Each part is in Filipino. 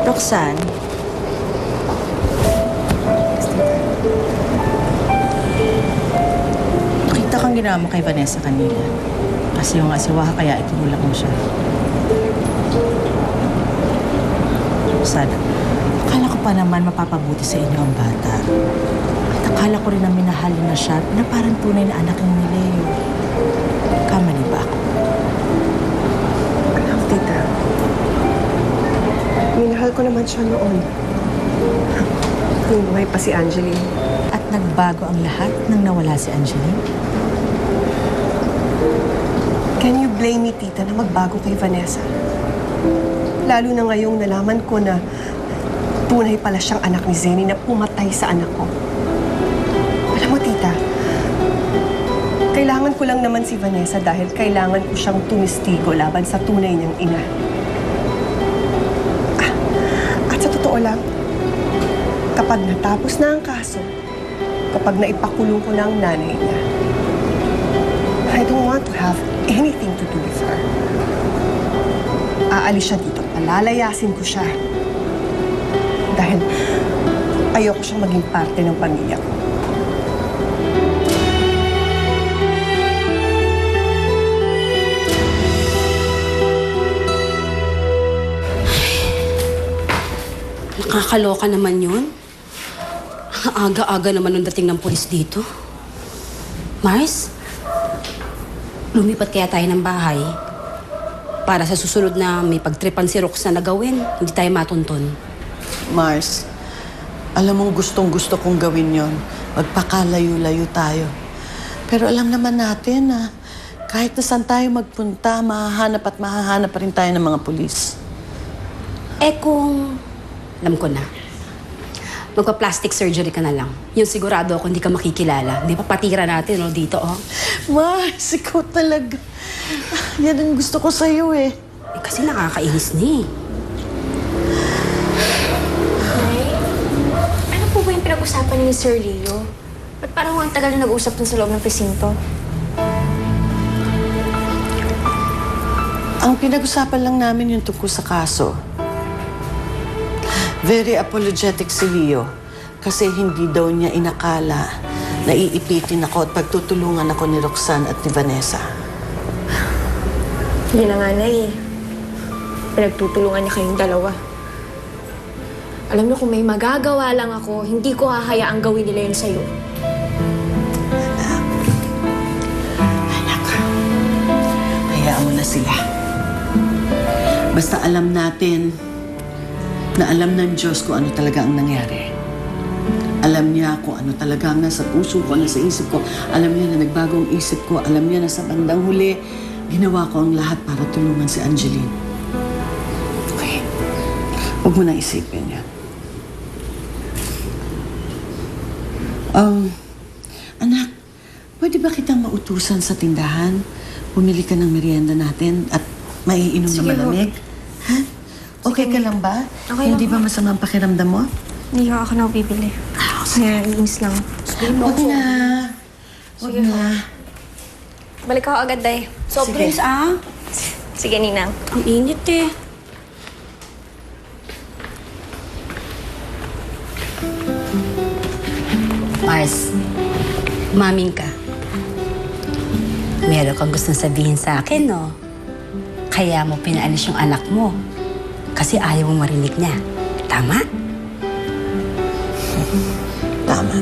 Roxanne? Nakita kang ginawa mo kay Vanessa kanina. Kasi yung asawa kaya itinulak mo siya. Sana, akala ko pa naman mapapabuti sa inyo ang bata. At akala ko rin na minahal na siya na parang tunay na anak ni Leo. Kamali ba ako? Alam, tita. Minahal ko naman siya noon. Nung buhay pa si Angeline. At nagbago ang lahat nang nawala si Angeline? Can you blame me, tita, na magbago kay Vanessa? Lalo na ngayong nalaman ko na tunay pala siyang anak ni Zenny na pumatay sa anak ko. Alam mo, tita, kailangan ko lang naman si Vanessa dahil kailangan ko siyang tumistigo laban sa tunay niyang ina. At sa totoo lang, kapag natapos na ang kaso, kapag naipakulong ko na ang nanay niya, I don't want to have anything to do with her. Aalis siya dito. Palalayasin ko siya. Dahil ayoko siyang maging parte ng pamilya ko. Nakakaloka naman yun. Ang aga-aga naman nung dating ng pulis dito. Mars, lumipat kaya tayo ng bahay para sa susunod na may pagtripan si Roxanne na gawin, hindi tayo matunton. Mars, alam mong gustong-gusto kong gawin yon. Magpakalayo-layo tayo. Pero alam naman natin na kahit na saan tayo magpunta, mahahanap at mahahanap pa rin tayo ng mga pulis. Eh kung, alam ko na, magpa-plastic surgery ka na lang. Yung sigurado ako hindi ka makikilala. Hindi pa patira natin dito, oh. Mars, ikaw talaga. Yan ang gusto ko sa'yo eh. Kasi nakakainis ni. Nay, ano po ba yung pinag-usapan ni Sir Leo? Ba't parang ang tagal na nag-usap dun sa loob ng presinto? Ang pinag-usapan lang namin yung tungkol sa kaso. Very apologetic si Leo kasi hindi daw niya inakala na iipitin ako at pagtutulungan ako ni Roxanne at ni Vanessa. Hindi na nga, Nay. Pinagtutulungan niya kayong dalawa. Alam niyo, kung may magagawa lang ako, hindi ko hahayaang gawin nila yun sa'yo. Anak, hayaan mo na sila. Basta alam natin na alam ng Diyos kung ano talaga ang nangyari. Alam niya kung ano talaga ang nasa puso ko, nasa isip ko. Alam niya na nagbagong isip ko. Alam niya na sa bandang huli, ginawa ko ang lahat para tulungan si Angeline. Okay. Huwag mo na isipin yan. Anak, pwede ba kitang mautusan sa tindahan? Bumili ka ng merienda natin at maiinom na malamig? Ha? Okay ka lang ba? Okay Hindi lang ba masama ang pakiramdam mo? Hindi ako na bibili. Kaya inis lang. Huwag na. Huwag na. Balik ako agad, Day. Soft Sige. drinks, ah. Sige, Ninang. Ang init eh. Mars, maming ka. Meron kang gustong sabihin sa akin, no? Kaya mo pinaalis yung anak mo. Kasi ayaw mo marinig niya. Tama? Tama.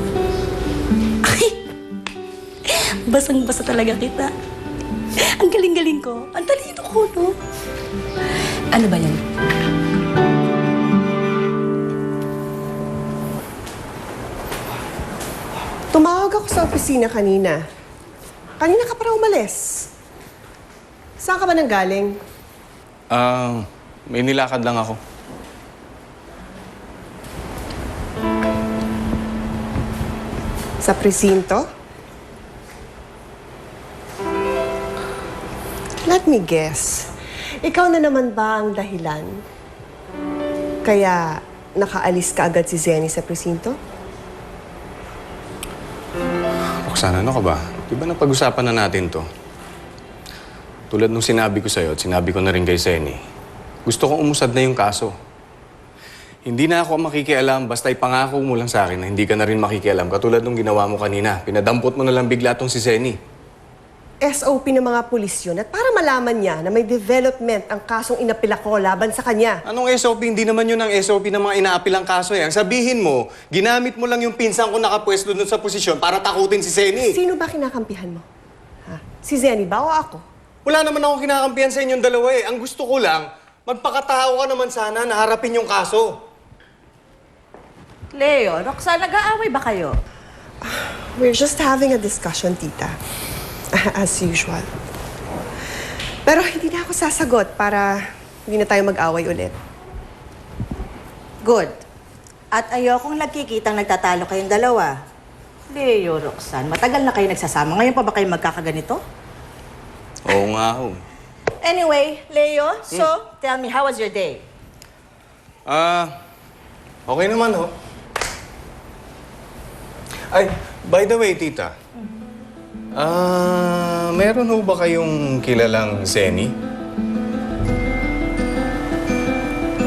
Basang-basa talaga kita. Ang galing-galing ko. Ang talino ko, no? Ano ba yun? Tumawag ako sa opisina kanina. Kanina ka para umalis. Saan ka ba nanggaling? May nilakad lang ako. Sa presinto? Let me guess. Ikaw na naman ba ang dahilan? Kaya nakaalis ka agad si Zenny sa presinto? Roxanne, ano ka ba? Di ba napag-usapan na natin to? Tulad nung sinabi ko sa'yo at sinabi ko na rin kay Zenny, Gusto kong umusad na yung kaso. Hindi na ako makikialam, basta ipangako mo lang sa akin na hindi ka na rin makikialam. Katulad nung ginawa mo kanina. Pinadampot mo na lang bigla tong si Zenny. SOP ng mga pulis yun. At para malaman niya na may development ang kasong inapila ko laban sa kanya. Anong SOP? Hindi naman yun ang SOP ng mga inaapilang kaso eh. Ang sabihin mo, ginamit mo lang yung pinsan ko nakapwesto dun sa posisyon para takutin si Zenny. Sino ba kinakampihan mo? Ha? Si Zenny ba o ako? Wala naman akong kinakampihan sa inyong dalawa eh. Ang gusto ko lang, magpakatao ka naman sana na harapin yung kaso. Leo, Roxanne, nag-aaway ba kayo? We're just having a discussion, tita. As usual. Pero hindi na ako sasagot para hindi na tayo mag-away ulit. Good. At ayokong nagkikitang nagtatalo kayong dalawa. Leo, Roxanne, matagal na kayo nagsasama. Ngayon pa ba kayo magkakaganito? Oo nga ho. Anyway, Leo, so, tell me, how was your day? Okay naman ho. Ay, by the way, tita. Meron ho ba kayong kilalang Zenny?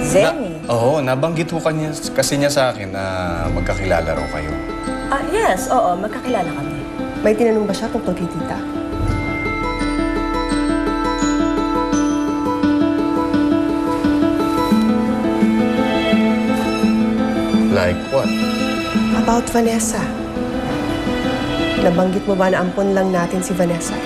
Zenny? Oo, nabanggit ho kasi niya sa akin na magkakilala raw kayo. Yes, oo, magkakilala kami. May tinanong ba siya tungkol kay tita? Like what? About Vanessa. Nabanggit mo ba na ampon lang natin si Vanessa?